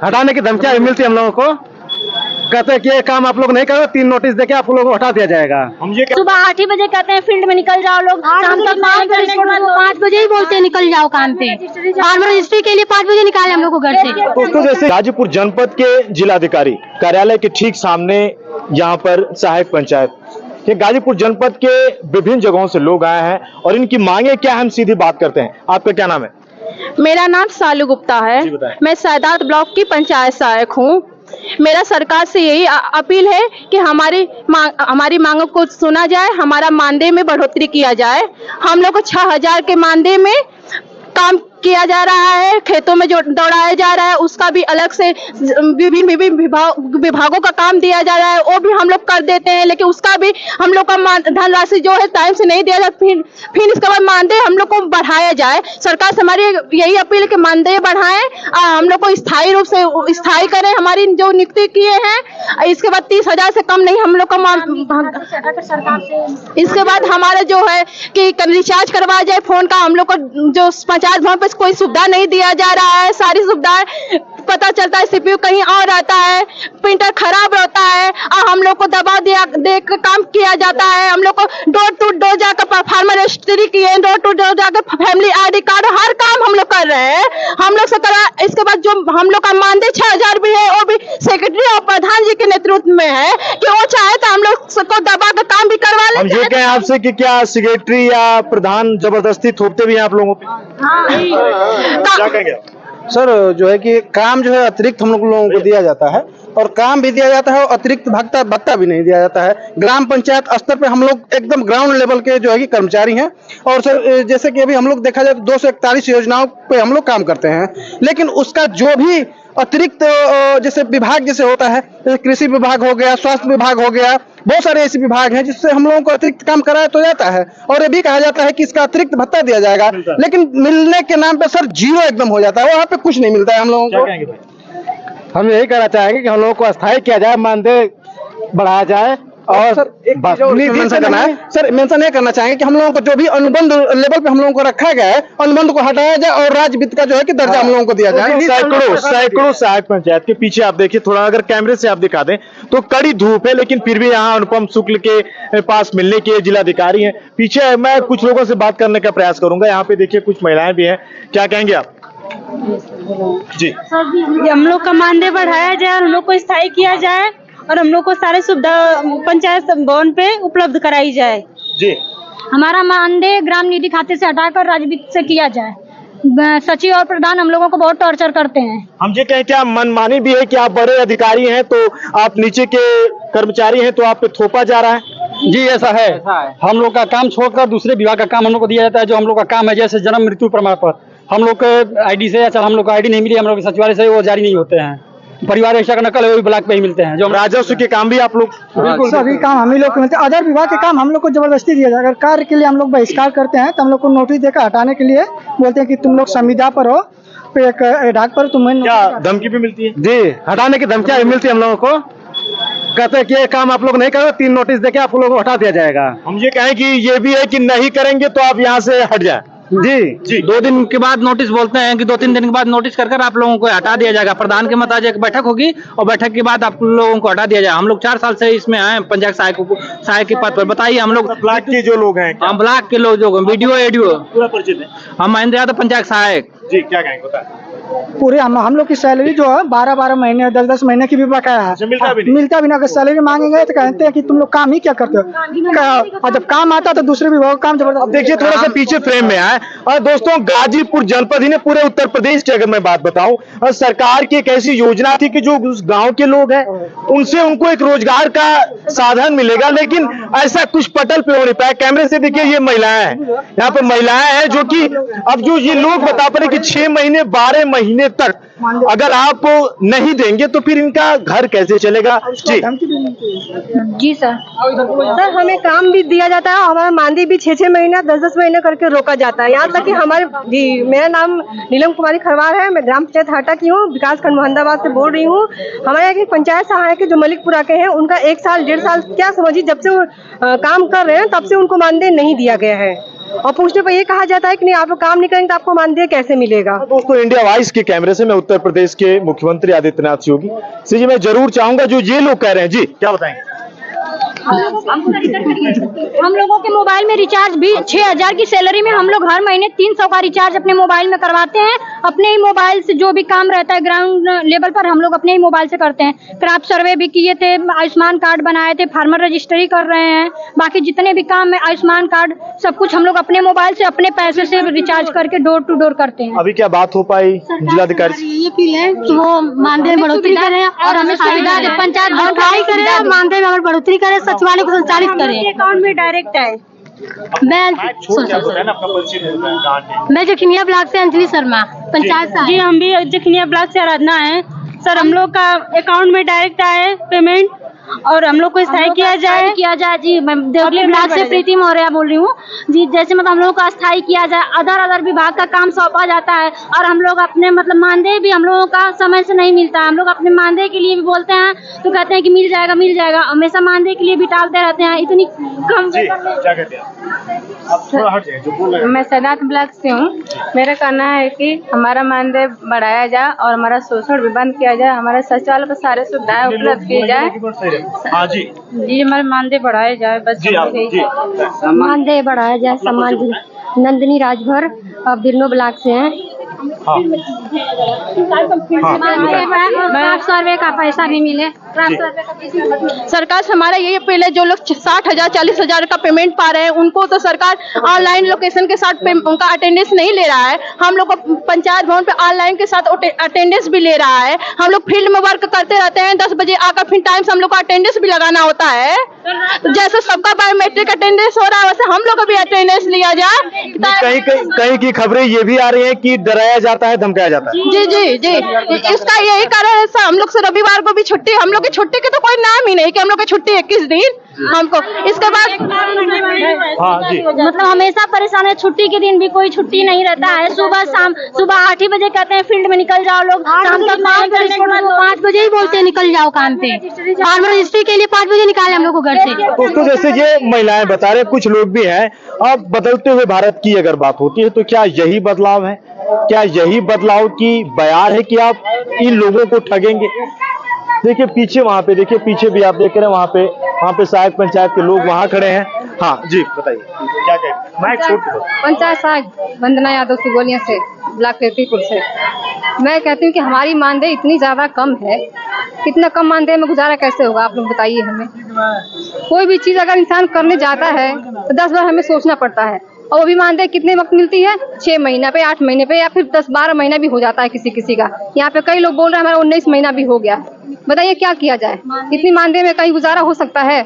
हटाने की धमकियां भी मिलती है हम लोगों को। कहते हैं कि ये काम आप लोग नहीं करो, 3 नोटिस देके आप लोगों को हटा दिया जाएगा। हम ये सुबह 8 ही बजे कहते हैं फील्ड में निकल जाओ लोग, शाम तक 5 बजे ही बोलते हैं निकल जाओ काम पे। फार्मर रजिस्ट्री के लिए 5 बजे निकाले हम लोग को घर से। दोस्तों, जैसे गाजीपुर जनपद के जिलाधिकारी कार्यालय के ठीक सामने यहाँ पर सहायक पंचायत, ये गाजीपुर जनपद के विभिन्न जगहों से लोग आए हैं और इनकी मांगे क्या है हम सीधी बात करते हैं। आपका क्या नाम है? मेरा नाम सालू गुप्ता है, मैं सैदात ब्लॉक की पंचायत सहायक हूँ। मेरा सरकार से यही अपील है कि हमारी मांगों को सुना जाए, हमारा मानदेय में बढ़ोतरी किया जाए। हम लोग को 6000 के मानदेय में काम किया जा रहा है, खेतों में जो दौड़ाया जा रहा है उसका भी अलग से विभिन्न विभागों का काम दिया जा रहा है, वो भी हम लोग कर देते हैं, लेकिन उसका भी हम लोग का धनराशि जो है टाइम से नहीं दिया जाता। फिर इसके बाद मानदेय हम लोग को बढ़ाया जाए। सरकार से हमारी यही अपील है कि मानदेय बढ़ाएं, हम लोग को स्थायी रूप से स्थायी करें हमारी जो नियुक्ति किए हैं। इसके बाद 30,000 से कम नहीं हम लोग का इसके बाद हमारा जो है कि रिचार्ज करवाया जाए फोन का। हम लोग को जो पंचायत भवन पे कोई सुविधा नहीं दिया जा रहा है, सारी सुविधाएं पता चलता है सीपीयू कहीं और रहता है, प्रिंटर खराब रहता है और हम लोग को दबा दे कर काम किया जाता है। हम लोग को डोर टू डोर जाकर फार्मर रजिस्ट्री किए, डोर टू डोर जाकर फैमिली ID कार्ड हर काम हम लोग कर रहे हैं। हम लोग से करा। इसके बाद जो हम लोग का मानदेय 6000 भी है, वो भी सेक्रेटरी और प्रधान जी के नेतृत्व में है कि वो चाहे तो हम लोग को दबा कर काम भी करवा ले। हम ये कहें आपसे कि क्या सेक्रेटरी या प्रधान जबरदस्ती थोपते भी हैं आप लोगों पे? क्या कहेंगे सर? जो है कि काम जो है अतिरिक्त हम लोगों को दिया जाता है और काम भी दिया जाता है और अतिरिक्त भत्ता भी नहीं दिया जाता है। ग्राम पंचायत स्तर पे हम लोग एकदम ग्राउंड लेवल के जो है कि कर्मचारी हैं और सर जैसे कि अभी हम लोग देखा जाए तो 241 योजनाओं पे हम लोग काम करते हैं, लेकिन उसका जो भी अतिरिक्त जैसे विभाग जैसे होता है, जैसे कृषि विभाग हो गया, स्वास्थ्य विभाग हो गया, बहुत सारे ऐसे विभाग हैं जिससे हम लोगों को अतिरिक्त काम कराया तो जाता है और ये भी कहा जाता है कि इसका अतिरिक्त भत्ता दिया जाएगा, लेकिन मिलने के नाम पे सर जीरो एकदम हो जाता है, वहाँ पे कुछ नहीं मिलता है हम लोगों को। हम यही कहना चाहेंगे कि हम लोगों को अस्थायी किया जाए, मानदेय बढ़ाया जाए और सर एक मेंशन करना है, सर मेंशन ये करना चाहेंगे कि हम लोगों को जो भी अनुबंध लेवल पे हम लोगों को रखा गया है, अनुबंध को हटाया जाए और राज्य वित्त का जो है कि दर्जा हम लोगों को दिया जाए। सैकड़ों सहायक पंचायत के पीछे आप देखिए, थोड़ा अगर कैमरे से आप दिखा दें तो कड़ी धूप है, लेकिन फिर भी यहाँ अनुपम शुक्ल के पास मिलने के जिलाधिकारी हैं। पीछे मैं कुछ लोगों से बात करने का प्रयास करूंगा। यहाँ पे देखिए कुछ महिलाएं भी हैं, क्या कहेंगे आप? जी, हम लोग का मानदेय बढ़ाया जाए और हम लोग को स्थायी किया जाए और हम लोग को सारी सुविधा पंचायत भवन पे उपलब्ध कराई जाए। जी, हमारा मानदेय ग्राम निधि खाते से हटाकर राज्य वित्त से किया जाए। सचिव और प्रधान हम लोगों को बहुत टॉर्चर करते हैं। हम ये कहें क्या मनमानी भी है कि आप बड़े अधिकारी हैं तो आप नीचे के कर्मचारी हैं तो आप पे थोपा जा रहा है? जी ऐसा है। हम लोग का काम छोड़कर दूसरे विभाग का काम हम लोग को दिया जाता है। जो हम लोग का काम है जैसे जन्म मृत्यु प्रमाण पत्र, हम लोग के ID से या हम लोग को ID नहीं मिली, हम लोग सचिवालय से वो जारी नहीं होते हैं। परिवार रक्षा का नकल है वो भी ब्लॉक पे ही मिलते हैं। जो राजस्व के काम भी आप लोग? बिल्कुल सभी काम हम ही लोग को मिलते हैं। अदर विभाग के काम हम लोग को जबरदस्ती दिया जाए। अगर कार्य के लिए हम लोग बहिष्कार करते हैं तो हम लोग को नोटिस देकर हटाने के लिए बोलते हैं कि तुम लोग संविदा पर हो, एक डाक पर तुम्हें क्या धमकी भी मिलती है? जी, हटाने की धमकियां भी मिलती है हम लोगों को। कहते हैं कि ये काम आप लोग नहीं करो, 3 नोटिस देके आप लोगों को हटा दिया जाएगा। हम ये कहें कि ये भी है कि नहीं करेंगे तो आप यहाँ से हट जाए। जी, 2 दिन के बाद नोटिस बोलते हैं कि 2-3 दिन के बाद नोटिस कर आप लोगों को हटा दिया जाएगा। प्रधान के मत आज एक बैठक होगी और बैठक के बाद आप लोगों को हटा दिया जाएगा। हम लोग 4 साल से इसमें आए पंचायत सहायक के पद पर। बताइए हम लोग ब्लॉक के जो लोग हैं, हम ब्लॉक के लोग जो वीडियो एडियो पूरा परिचित है। हम महेंद्र यादव पंचायत सहायक। जी, क्या कहेंगे बताएं? पूरे हम लोग की सैलरी जो है 12-12 महीने 10-10 महीने की भी बकाया है, मिलता भी नहीं। अगर सैलरी मांगेंगे तो कहते हैं कि तुम लोग काम ही क्या करते हो, और जब काम आता तो दूसरे विभाग का काम जबरदस्त। देखिए थोड़ा सा पीछे फ्रेम में आए। और दोस्तों, गाजीपुर जनपद ही ने पूरे उत्तर प्रदेश की अगर मैं बात बताऊं, और सरकार की एक ऐसी योजना थी कि जो उस गांव के लोग हैं उनसे उनको एक रोजगार का साधन मिलेगा, लेकिन ऐसा कुछ पटल पे हो नहीं पाया। कैमरे से देखिए ये महिलाएं हैं, यहाँ पे महिलाएं हैं जो कि अब जो ये लोग बता पा रहे कि 6 महीने 12 महीने तक अगर आप नहीं देंगे तो फिर इनका घर कैसे चलेगा? जी सर, हमें काम भी दिया जाता है और हमारा मानदेय भी 6-6 महीना 10-10 महीने करके रोका जाता है। यहाँ तक कि हमारे जी, मेरा नाम नीलम कुमारी खरवार है, मैं ग्राम पंचायत हाटा की हूँ, विकास खंड मोहम्मदाबाद से बोल रही हूँ। हमारे यहाँ के पंचायत सहायक जो मलिकपुरा के हैं, उनका 1 साल 1.5 साल क्या समझिए जब से वो काम कर रहे हैं तब से उनको मानदेय नहीं दिया गया है। और पूछने पर ये कहा जाता है कि नहीं आप लोग काम नहीं करेंगे तो आपको मानदेय कैसे मिलेगा। दोस्तों, इंडिया वॉइस के कैमरे से मैं उत्तर प्रदेश के मुख्यमंत्री आदित्यनाथ योगी जी मैं जरूर चाहूंगा जो ये लोग कह रहे हैं, जी क्या बताएंगे। हम लोगों के मोबाइल में रिचार्ज भी 6,000 की सैलरी में हम लोग हर महीने 300 का रिचार्ज अपने मोबाइल में करवाते हैं। अपने ही मोबाइल से जो भी काम रहता है ग्राउंड लेवल पर हम लोग अपने ही मोबाइल से करते हैं। क्रॉप सर्वे भी किए थे, आयुष्मान कार्ड बनाए थे, फार्मर रजिस्ट्री कर रहे हैं, बाकी जितने भी काम है आयुष्मान कार्ड सब कुछ हम लोग अपने मोबाइल से अपने पैसे से रिचार्ज करके डोर टू डोर करते हैं। अभी क्या बात हो पाई जिलाधिकारी से? ये अपील है कि वो मानदेय में बढ़ोतरी करें और हमें सुविधा दें, पंचायत करें, मानदेय में बढ़ोतरी करें, सचिवालय को संचालित करें, अकाउंट में डायरेक्ट आए। मैं जखनिया ब्लॉक से अंजलि शर्मा, पंचायत से। जी हम भी जखनिया ब्लॉक से आराधना है सर। हम लोग का अकाउंट में डायरेक्ट आए पेमेंट और हम लोग को स्थायी किया जाए जी। मैं देवली ब्लॉक से प्रीति मौर्य बोल रही हूँ जी। जैसे मतलब हम लोग का स्थायी किया जाए, अदर विभाग का काम सौंपा जाता है और हम लोग अपने मतलब मानदेय भी हम लोगों का समय से नहीं मिलता है। हम लोग अपने मानदेय के लिए भी बोलते हैं तो कहते हैं कि मिल जाएगा, हमेशा मानदेय के लिए भी टालते रहते हैं। इतनी कम क्या कहते हैं आप? थोड़ा हट जाइए, जो बोल रहे हैं। मैं सैदात ब्लॉक से हूँ। मेरा कहना है कि हमारा मानदेय बढ़ाया जाए और हमारा शोषण भी बंद किया जाए, हमारे सचिवालय पर सारे सुविधाएं उपलब्ध की जाए। हाँ जी हमारे मानदेय बढ़ाया जाए बस। मानदेय बढ़ाया जाए। सम्मान नंदिनी राजभर बिरनो ब्लॉक से हैं। सर्वे का पैसा भी मिले। सरकार से हमारा यही अपील है, जो लोग 60,000 40,000 का पेमेंट पा रहे हैं उनको तो सरकार ऑनलाइन लोकेशन के साथ उनका अटेंडेंस नहीं ले रहा है। हम लोग पंचायत भवन पे ऑनलाइन के साथ अटेंडेंस भी ले रहा है। हम लोग फील्ड में वर्क करते रहते हैं, 10 बजे आकर फिर टाइम से हम लोग को अटेंडेंस भी लगाना होता है। तो जैसे सबका बायोमेट्रिक अटेंडेंस हो रहा है वैसे हम लोग का भी अटेंडेंस लिया जाए। कहीं की खबरें ये भी आ रही है कि डराया जाता है, धमकाया जाता है। जी इसका यही कारण है। हम लोग से रविवार को भी छुट्टी, हम लोग की छुट्टी के तो कोई नाम ही नहीं कि हम लोग की छुट्टी 21 दिन हमको। इसके बाद हाँ जी, मतलब हमेशा परेशान है। छुट्टी के दिन भी कोई छुट्टी नहीं रहता है। सुबह 8 ही बजे कहते हैं फील्ड में निकल जाओ लोग, शाम तक 5 बजे ही बोलते हैं निकल जाओ काम पे। फार्मर रजिस्ट्री के लिए 5 बजे निकाले हम लोग को घर से। दोस्तों जैसे ये महिलाएं बता रहे हैं, कुछ लोग भी हैं। अब बदलते हुए भारत की अगर बात होती है तो क्या यही बदलाव है? क्या यही बदलाव की बयार है कि आप इन लोगों को ठगेंगे? देखिए पीछे, वहां पे देखिए, पीछे भी आप देख रहे हैं, वहां पे सहायक पंचायत के लोग वहां खड़े हैं। हाँ जी बताइए क्या कहें। पंचायत सहायक वंदना यादव सुगोलिया से, ब्लॉक तेतीपुर से। मैं कहती हूँ कि हमारी मानदेय इतनी ज्यादा कम है, इतना कम मानदेय में गुजारा कैसे होगा आप लोग बताइए हमें। कोई भी चीज अगर इंसान करने जाता है तो 10 बार हमें सोचना पड़ता है। और वो भी मानदेय कितने वक्त मिलती है? 6 महीना पे, 8 महीने पे, या फिर 10-12 महीना भी हो जाता है किसी का। यहाँ पे कई लोग बोल रहे हैं हमारा 19 महीना भी हो गया। बताइए क्या किया जाए? इतनी मानदेय में कहीं गुजारा हो सकता है?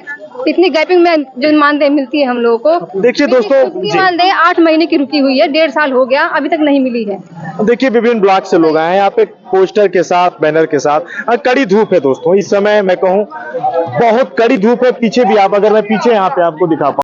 इतनी गैपिंग में जो मानदेय मिलती है हम लोगों को। देखिए दोस्तों, मानदेय 8 महीने की रुकी हुई है, 1.5 साल हो गया, अभी तक नहीं मिली है। देखिए विभिन्न ब्लॉक से लोग आए हैं यहाँ पे पोस्टर के साथ, बैनर के साथ। कड़ी धूप है दोस्तों, इस समय मैं कहूँ बहुत कड़ी धूप है। पीछे भी आप, अगर मैं पीछे यहाँ पे आपको दिखा पाऊँ